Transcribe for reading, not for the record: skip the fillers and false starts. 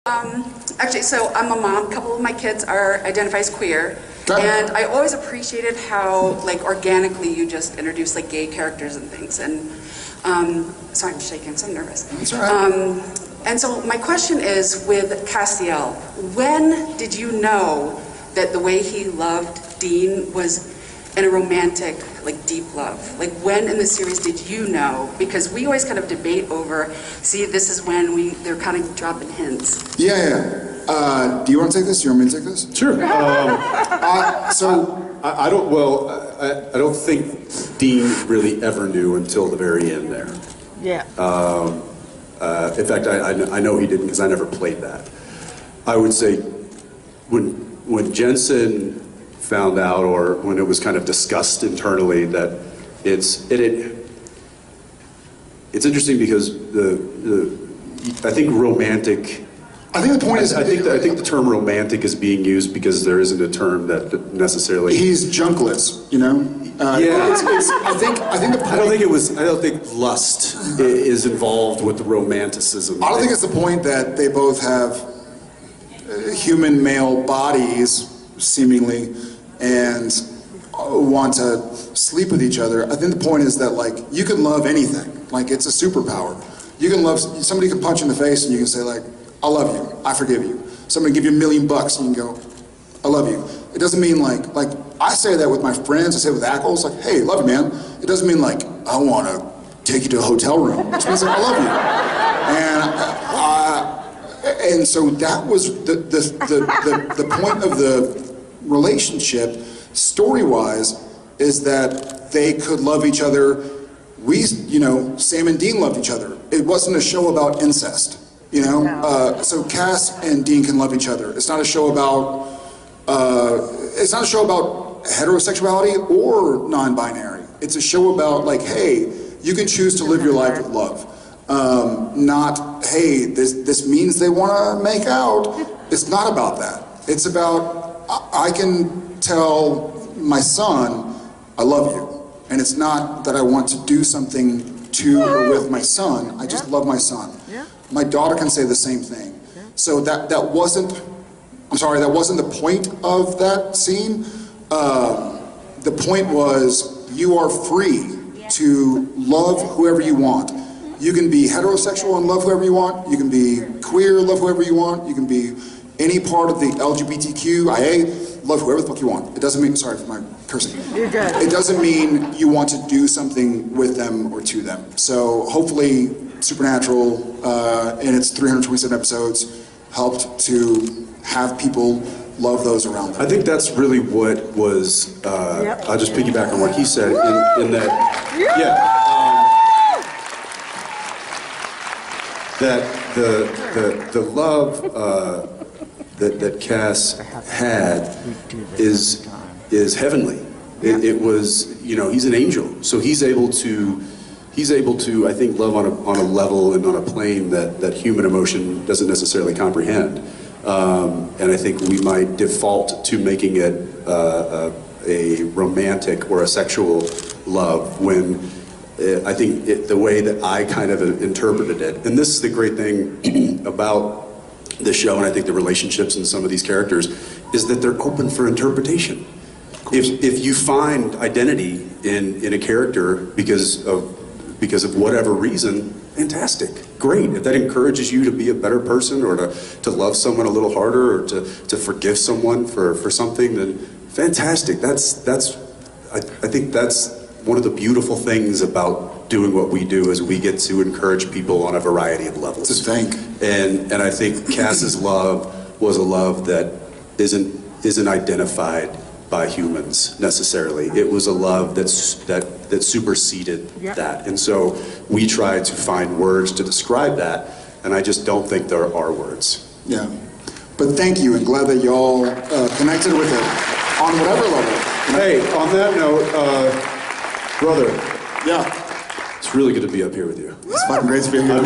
Actually, so I'm a mom. A couple of my kids identify as queer, and I always appreciated how, like, organically you just introduce like gay characters and things. And sorry, I'm shaking. So I'm nervous. That's all right. And so my question is, with Castiel, when did you know that the way he loved Dean was in a romantic, like, deep love? Like, when in the series did you know? Because we always kind of debate over, see, this is when they're kind of dropping hints. Yeah. Do you want to take this? Do you want me to take this? Sure. I don't think Dean really ever knew until the very end there. Yeah. In fact, I know he didn't because I never played that. I would say when Jensen found out, or when it was kind of discussed internally, that it's interesting because I think romantic. I think the point is, I think the term romantic is being used because there isn't a term that necessarily. He's junkless, you know. Yeah. I think the point. I don't think lust is involved with the romanticism. I don't think it's the point that they both have human male bodies, seemingly, and want to sleep with each other. I think the point is that, like, you can love anything. Like, it's a superpower. You can love, somebody can punch you in the face and you can say, like, I love you, I forgive you. Somebody give you $1 million and you can go, I love you. It doesn't mean like I say that with my friends, I say it with Ackles, like, hey, love you, man. It doesn't mean like, I want to take you to a hotel room. It means like, I love you. And so that was the point of the relationship, story-wise, is that they could love each other. Sam and Dean loved each other. It wasn't a show about incest, you know? No. So Cass and Dean can love each other. It's not a show about heterosexuality or non-binary. It's a show about, like, hey, you can choose to live your life with love. Not, hey, this means they want to make out. It's not about that. It's about, I can tell my son, I love you. And it's not that I want to do something to or with my son. I just love my son. Yeah. My daughter can say the same thing. Yeah. So that wasn't the point of that scene. The point was, you are free to love whoever you want. You can be heterosexual and love whoever you want. You can be queer, love whoever you want. You can be any part of the LGBTQIA, love whoever the fuck you want. It doesn't mean, sorry for my cursing. You're good. It doesn't mean you want to do something with them or to them. So hopefully Supernatural, in its 327 episodes, helped to have people love those around them. I think that's really what was, I'll just piggyback on what he said, in that, that the love that Cass had is heavenly. It was, he's an angel, so he's able to, I think, love on a level and on a plane that human emotion doesn't necessarily comprehend. And I think we might default to making it a romantic or a sexual love when I think the way that I kind of interpreted it, and this is the great thing about the show, and I think the relationships in some of these characters, is that they're open for interpretation. If you find identity in a character because of whatever reason, fantastic, great. If that encourages you to be a better person, or to love someone a little harder, or to forgive someone for something, then fantastic. I think that's one of the beautiful things about doing what we do, is we get to encourage people on a variety of levels. To think. And I think Cass's love was a love that isn't identified by humans necessarily. It was a love that superseded that. And so we try to find words to describe that, and I just don't think there are words. Yeah. But thank you, and glad that y'all connected with it on whatever level. Hey, on that note, brother. Yeah. It's really good to be up here with you. It's fucking great to be here.